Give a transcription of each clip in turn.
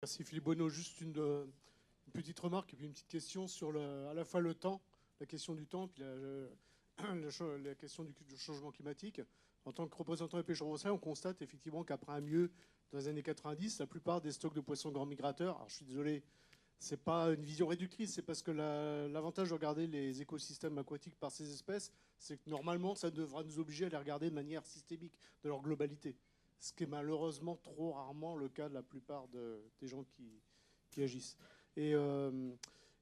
Merci Philippe Bonneau. Juste une petite remarque et puis une petite question sur à la fois le temps, la question du temps, puis la question du changement climatique. En tant que représentant des pêcheurs français, on constate effectivement qu'après un mieux dans les années 90, la plupart des stocks de poissons grands migrateurs, alors je suis désolé, c'est pas une vision réductrice, c'est parce que l'avantage de regarder les écosystèmes aquatiques par ces espèces, c'est que normalement, ça devra nous obliger à les regarder de manière systémique, de leur globalité. Ce qui est malheureusement trop rarement le cas de la plupart des gens qui agissent. Et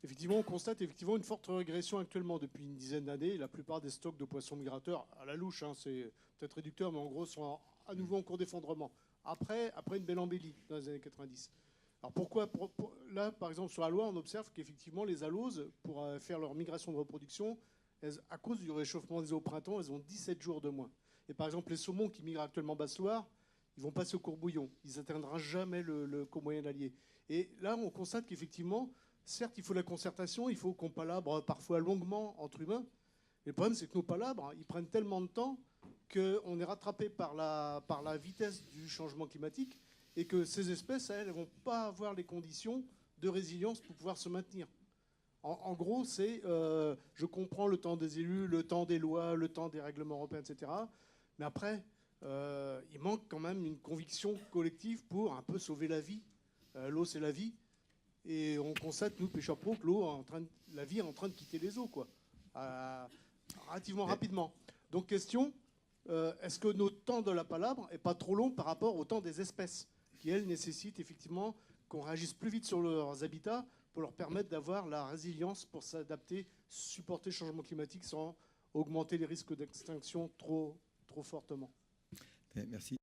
effectivement, on constate effectivement une forte régression actuellement depuis une dizaine d'années. La plupart des stocks de poissons migrateurs, à la louche, hein, c'est peut-être réducteur, mais en gros, sont à nouveau en cours d'effondrement. Après une belle embellie dans les années 90. Alors pourquoi là, par exemple, sur la loi, on observe qu'effectivement, les aloses, pour faire leur migration de reproduction, à cause du réchauffement des eaux au printemps, elles ont 17 jours de moins. Et par exemple, les saumons qui migrent actuellement en Basse-Loire, ils vont passer au courbouillon. Ils n'atteindront jamais le co moyen allié. Et là, on constate qu'effectivement, certes, il faut la concertation, il faut qu'on palabre parfois longuement entre humains. Mais le problème, c'est que nos palabres, ils prennent tellement de temps qu'on est rattrapé par la vitesse du changement climatique et que ces espèces, elles ne vont pas avoir les conditions de résilience pour pouvoir se maintenir. En gros, c'est je comprends le temps des élus, le temps des lois, le temps des règlements européens, etc. Mais après, il manque quand même une conviction collective pour un peu sauver la vie. L'eau, c'est la vie. Et on constate, nous, pêcheurs pro, que la vie est en train de quitter les eaux, quoi. Relativement rapidement. Donc, question, est-ce que notre temps de la palabre n'est pas trop long par rapport au temps des espèces, qui, elles, nécessitent effectivement qu'on réagisse plus vite sur leurs habitats pour leur permettre d'avoir la résilience pour s'adapter, supporter le changement climatique sans augmenter les risques d'extinction trop fortement. Merci.